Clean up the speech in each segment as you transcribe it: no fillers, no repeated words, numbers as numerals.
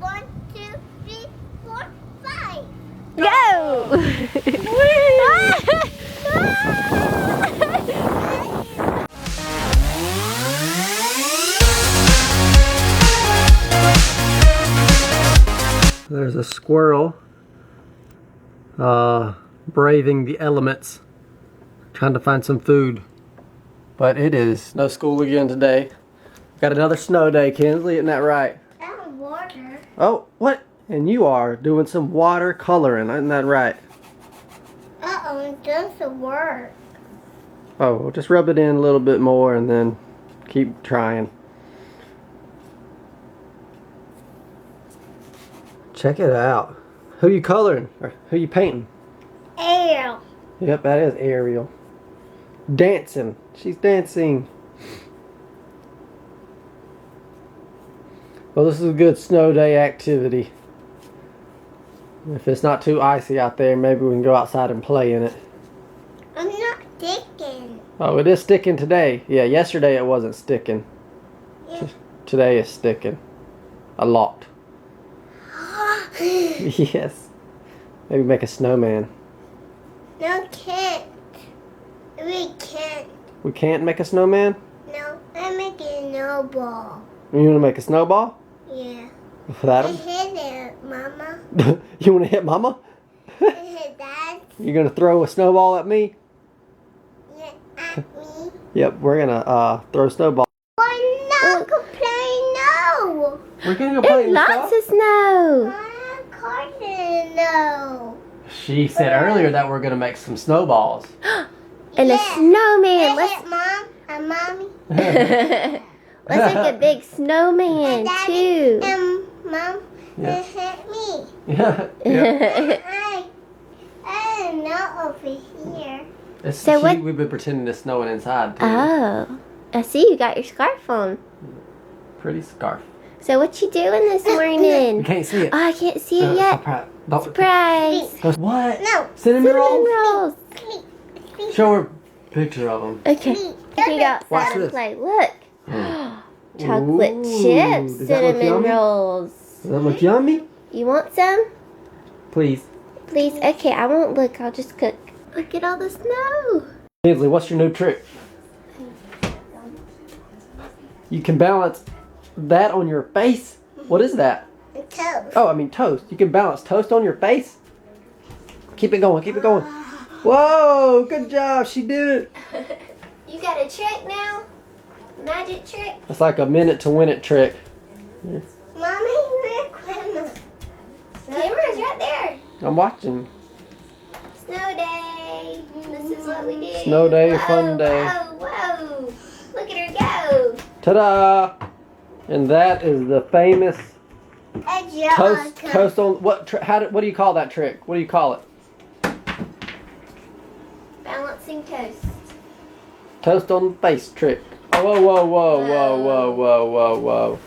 1, 2, 3, 4, 5. Go! There's a squirrel braving the elements, trying to find some food. But it is no school again today. Got another snow day, Kinsley, isn't that right? And water. Oh, what? And you are doing some water coloring, isn't that right? Uh-oh, it doesn't work. Oh, well, just rub it in a little bit more and then keep trying. Check it out. Who you coloring? Or who you painting? Ariel. Yep, that is Ariel. Dancing. She's dancing. Well, this is a good snow day activity. If it's not too icy out there, maybe we can go outside and play in it. I'm not sticking. Oh, it is sticking today. Yeah, yesterday it wasn't sticking. Yeah. Today it's sticking. A lot. Yes. Maybe make a snowman. No, can't. We can't. We can't make a snowman? No, I'm making a snowball. You want to make a snowball? Yeah. That I hit it, Mama. You want to hit Mama? I hit Dad. You're going to throw a snowball at me? Yeah, at me. Yep, we're going to throw a snowball. We're not complaining, no. We're going to go play in the Lots snow? of snow. I'm calling no. She said earlier that we're going to make some snowballs. And a snowman. I Let's hit Mom and Mommy. let's make a big snowman And Daddy too. and Mom Yeah. and hit me. Yeah. Yeah. I don't know over here. So what- We've been pretending it's snowing inside too. Oh, I see you got your scarf on. Pretty scarf. So what you doing this You morning? can't see it. Oh, I can't see it yet. Don't- Surprise! What? No. Cinnamon Cinnamon rolls? rolls. Show her a picture of them. Okay. You can go Watch outside and this. play. Look. Chocolate Ooh, chips does that look cinnamon yummy? rolls. Does that look yummy? You want some? Please. Please? Okay, I won't look. I'll just cook. Look at all the snow. Kinsley, what's your new trick? You can balance that on your face? What is that? Toast. Oh, I mean toast. You can balance toast on your face? Keep it going, keep it going. Whoa, good job. She did it. You got a trick now? Magic trick? It's like a minute to win it trick. Mommy, where's Grandma? Camera's right there. I'm watching. Snow day. This is what we do. Snow day, fun day. Whoa, whoa. Look at her go. Ta-da! And that is the famous A toast on what? What do you call that trick? What do you call it? Balancing toast. Toast on the face trick. Oh, whoa, whoa, whoa, whoa, whoa, whoa, whoa, whoa.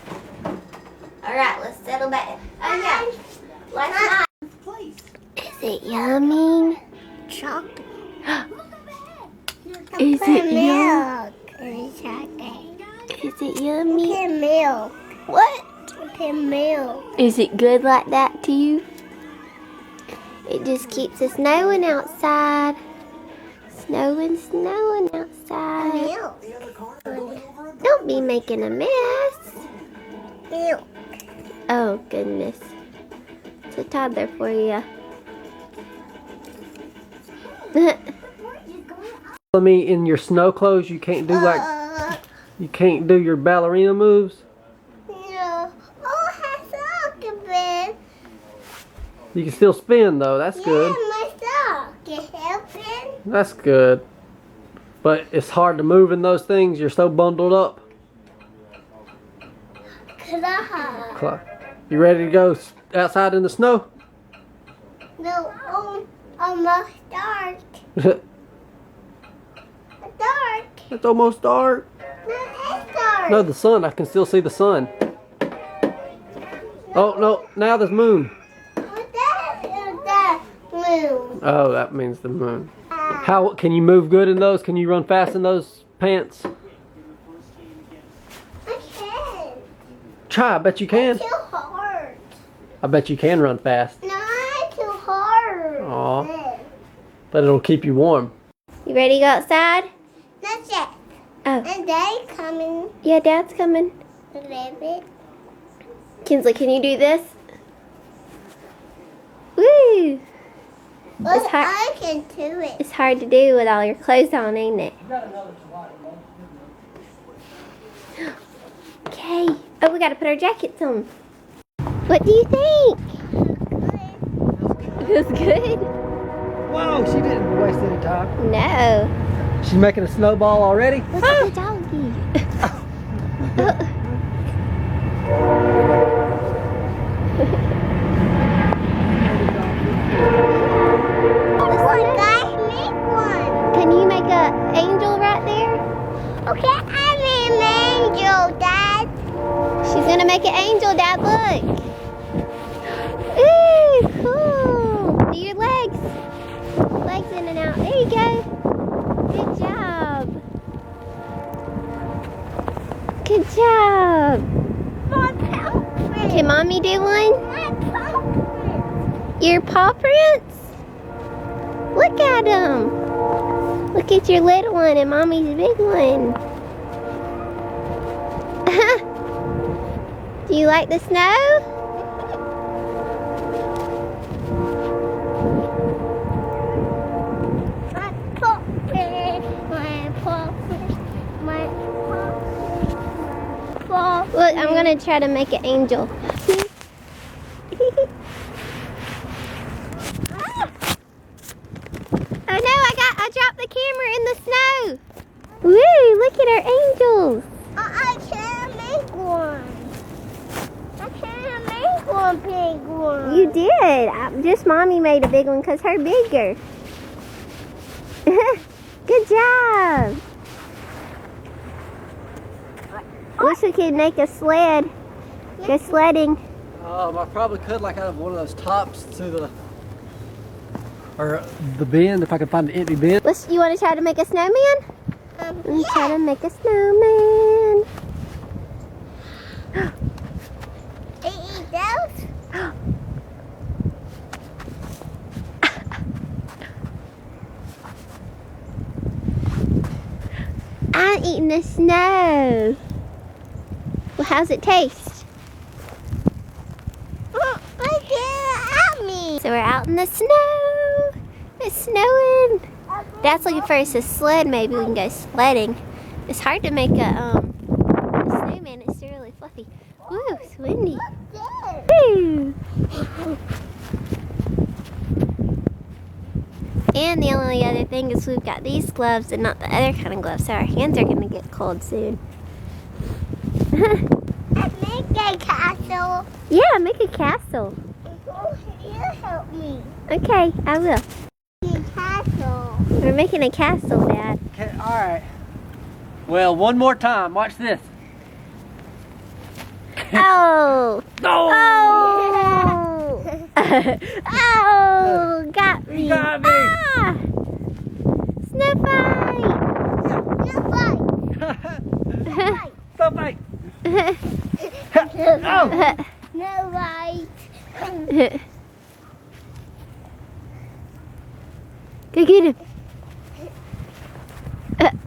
Alright, let's settle back. Oh yeah. Last night. Is it yummy? Chocolate. Is it yummy? Milk. It's chocolate. Is it yummy? It's milk. What? It's milk. Is it good like that to you? It just keeps it snowing outside. Snowing outside. Milk. Don't be making a mess. Milk. Oh, goodness. It's a toddler for you. Tell me in your snow clothes you can't do your ballerina moves? No. Oh, has a bit. You can still spin though, that's Yeah, good. my sock. You helping? That's good. But it's hard to move in those things, you're so bundled up. Claw. You ready to go outside in the snow? No, almost dark. Dark. It's almost dark. No, it's dark. No, the sun, I can still see the sun. Oh, no, now there's moon. That moon. Oh, that means the moon. How can you move good in those? Can you run fast in those pants? I can. Try, I bet you can. Too hard. I bet you can run fast. No, it's too hard. Aw. But it'll keep you warm. You ready to go outside? That's it. Oh. And Daddy's coming Yeah, Dad's coming. a little bit. Kinsley, can you do this? Woo! But It's hard. I can do it. It's hard to do with all your clothes on, ain't it? Okay. Oh, we gotta put our jackets on. What do you think? Feels good? Whoa, she didn't waste any time. No. She's making a snowball already? Look at the doggy. Can you make an angel right there? Okay, I'm an angel, Dad. She's gonna make an angel, Dad. Look. Ooh, cool. Do your legs. Legs in and out. There you go. Good job. Good job. My paw print. Can Mommy do one? My paw print. Your paw prints? Look at them. Look at your little one and Mommy's big one. Do you like the snow? My paw print. My paw print. My paw print. Look, I'm gonna try to make an angel. Oh no, I dropped the camera in the snow. Woo, look at our angels. I can't make one. I can't make one big one. You did. Just Mommy made a big one because her bigger. Good job. Wish we could make a sled. Go sledding. I probably could, like out of one of those tops to the, or the bend, if I could find the empty bend. You want to try to make a snowman? Let's try to make a snowman. Eat those? I'm eating the snow. Well, how's it taste? Look at me. So we're out in the snow. It's snowing. Dad's looking for us a sled. Maybe we can go sledding. It's hard to make a snowman. It's really fluffy. Ooh, it's windy. Woo. And the only other thing is we've got these gloves and not the other kind of gloves, so our hands are going to get cold soon. Make a castle. Yeah, make a castle. You help me. Okay, I will. Make a castle. We're making a castle, Dad. Okay, alright. Well, one more time. Watch this. Oh! No! Oh! Oh! Got me! You got me! Ah! Snow fight! No fight. Stop fight! Oh! No fight. Go get him!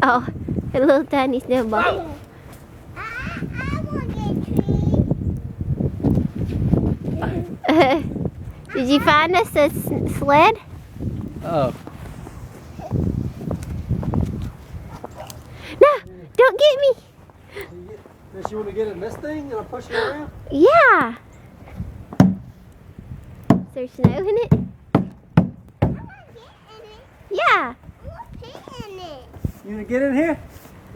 Oh, a little tiny snowball. I want to get tree. Did you find us a sled? Oh. No! Don't get me! Does she want to get in this thing and I'll push it around? Yeah! Is there snow in it? I want to get in it. Yeah! I want to pit in it. You want to get in here?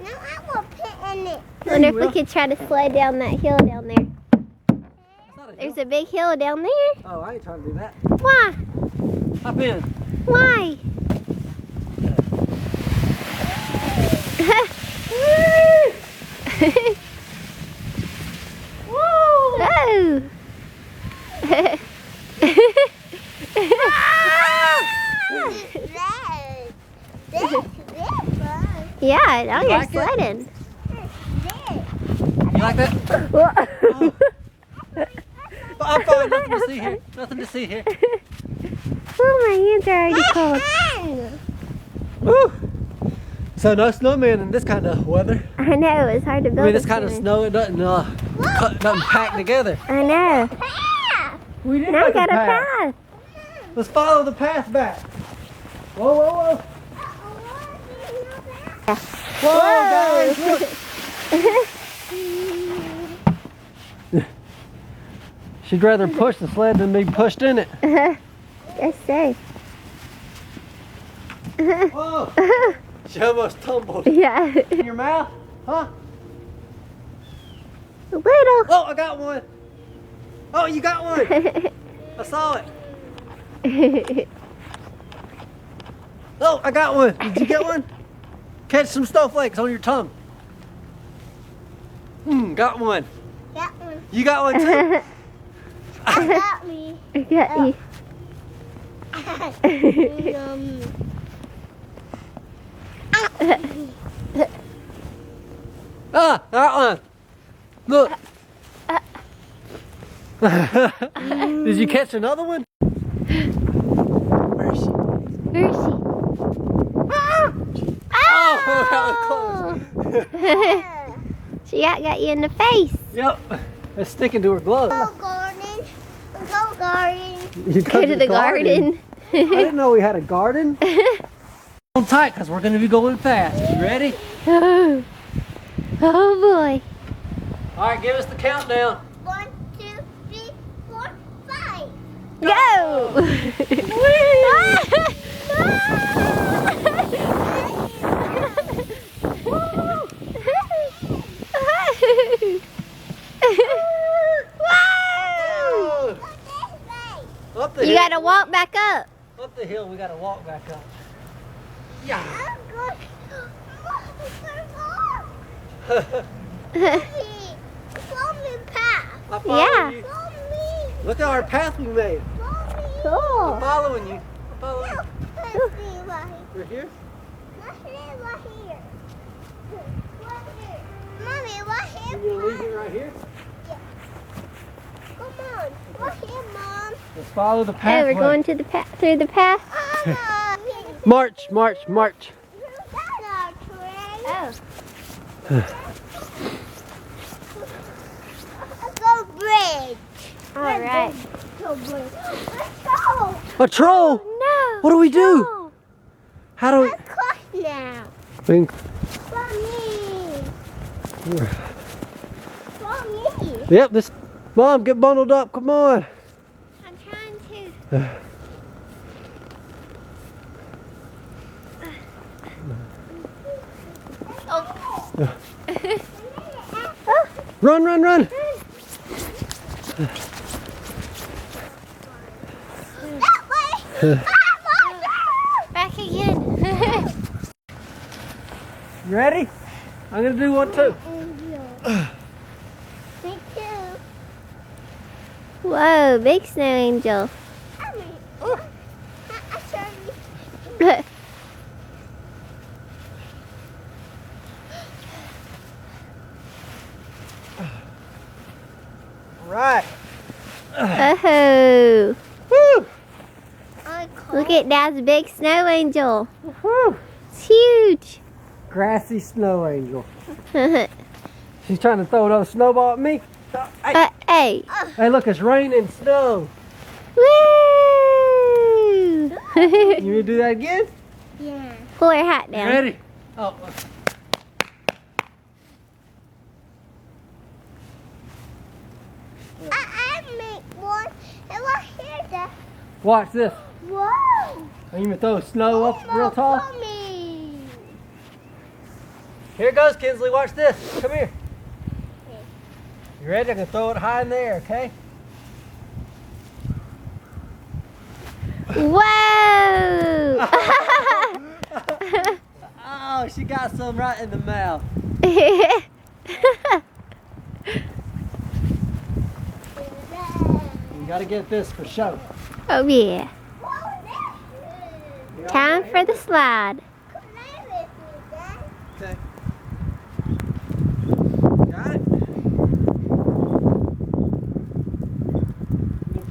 No, I want to pit in it. Wonder you if we will. could try to slide down that hill down there. It's not a There's hill. a big hill down there. Oh, I ain't trying to do that. Why? Hop in. Why? Oh! This fun. Yeah, now you're like it? sledding. You like that? I'm fine. Nothing to see here. Nothing to see here. Oh, my hands are already cold. Woo! So no snowman in this kind of weather. I know, it's hard to build. I mean, this kind of snow, it doesn't pack together. I know. We did Now I make got a path. path. Let's follow the path back. Whoa, whoa, whoa. Whoa, guys, look. She'd rather push the sled than be pushed in it. Yes, sir. Whoa. She almost tumbled. Yeah. In your mouth? Huh? A little. Oh, I got one. Oh, you got one. I saw it. Oh, I got one. Did you get one? Catch some snowflakes on your tongue. Got one. Got one. You got one too? I got me. I got you. Got one. Look. Did you catch another one? Where is she? Where is she? Oh, that was close. She got you in the face. Yep. It's sticking to her glove. Go garden. Go garden. You Go to the garden. I didn't know we had a garden. Hold tight because we're going to be going fast. You ready? Oh. Oh boy. All right, give us the countdown. 1, 2, 3, 4, 5. Go! Up the You hill. gotta walk back up. Up the hill, we gotta walk back up. Yeah. Follow me path. I follow Yeah. you. Follow me. Look at our path we made. Follow me. I'm Cool. following you. I'm following you. Let's see right here. We're here. Let's see right here. Right here. Mommy, right here. You gonna leave me right here? Come on. Right here, Mom. Let's follow the Hey, pathway. we're going to the through the path. March, march, march. That's our train. Oh. Go bridge. All right. Go bridge. Let's go. A troll. No. What do we do? No. How do Let's cross now. we? Follow me. Follow me. Yep. This. Mom, get bundled up. Come on. I'm trying to. Run, run, run. That way. Back again. You ready? I'm gonna do one too. Me too. Whoa, big snow angel. Sorry. Right. Oh. Woo. Look at Dad's big snow angel. Woo. It's huge. Grassy snow angel. She's trying to throw another snowball at me. Hey, Hey. hey, look, it's raining snow. Woo! You want to do that again? Yeah. Pull her hat You down. ready? Oh. I make one. And right here, Dad. Watch this. Whoa. Are you gonna throw snow up real tall? Mommy. Here it goes, Kinsley. Watch this. Come here. You ready? I'm gonna throw it high in the air, okay? Whoa! Oh, she got some right in the mouth. You gotta get this for show. Oh yeah. Time for the slide. Okay. Got it?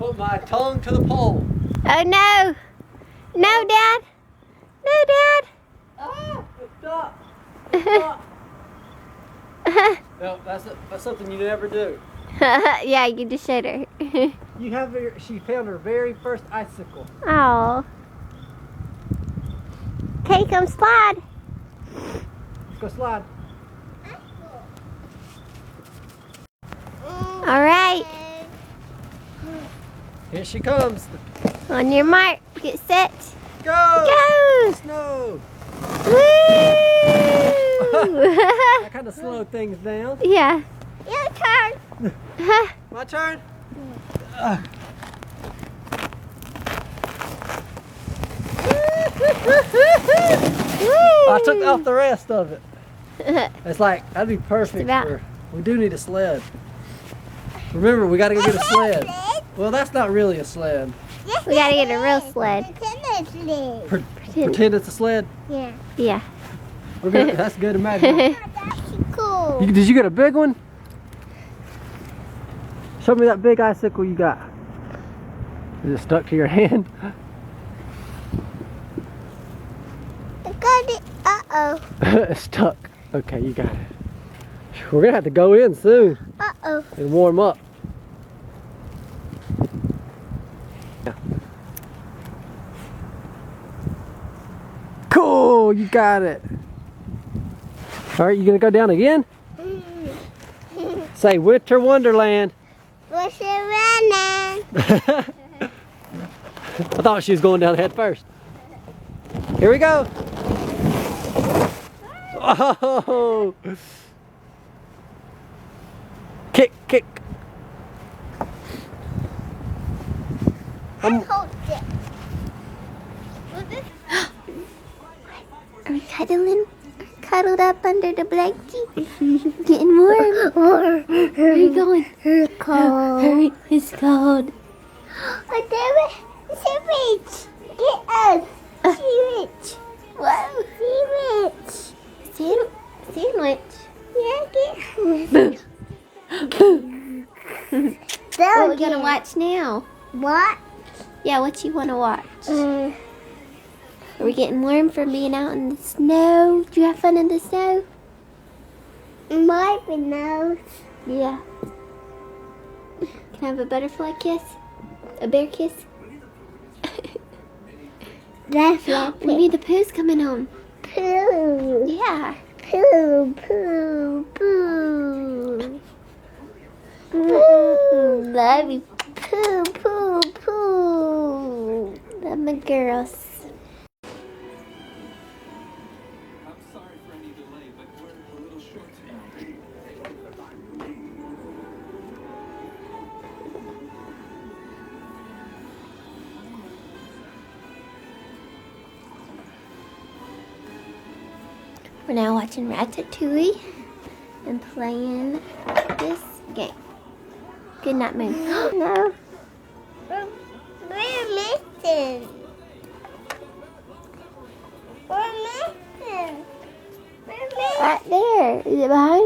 Put my tongue to the pole. Oh no! No, Dad! No, Dad! Ah, stop! Stop! No, that's something you never do. Yeah, you just showed her. She found her very first icicle. Oh. Okay, come slide. Let's go slide. All right. Here she comes. On your mark, get set, Go! go! Snow! Woo! I kind of slowed things down. Yeah. Your turn. My turn. I took off the rest of it. It's like, that'd be perfect for, we do need a sled. Remember, we gotta go get a sled. Well, that's not really a sled. Yes, We gotta get a real sled. Pretend it's sled. Pretend it's a sled. Yeah. Yeah. We're gonna, that's good, imagine. That's cool. Did you get a big one? Show me that big icicle you got. Is it stuck to your hand? I got it. Uh-oh. It's stuck. Okay, you got it. We're gonna have to go in soon Uh-oh. and warm up. Yeah. Cool, you got it. All right, you gonna go down again? Say Winter Wonderland. What's it running? I thought she was going down head first. Here we go. Oh! Kick, kick. Hold it. Are we cuddling? Cuddled up under the blanket? Getting warm? Where are you going? Cold. Hurry, it's cold. Oh, damn it. It's a reach. Get us. Sea rich. Whoa. Sea rich. Sandwich. Yeah, get What we gonna watch now? What? Yeah, what you wanna watch? Are we getting warm from being out in the snow? Did you have fun in the snow? My nose. Yeah. Can I have a butterfly kiss? A bear kiss? That's like Winnie the Pooh's coming home. poo. Yeah. Poo, poo, poo. Love you. Poo, poo, poo. Love my girls. I'm sorry for any delay, but we're a little short tonight. We're now watching Ratatouille and playing this game. Good night, Moon. No. We're missing. We're missing. We're missing. Right there. Is it behind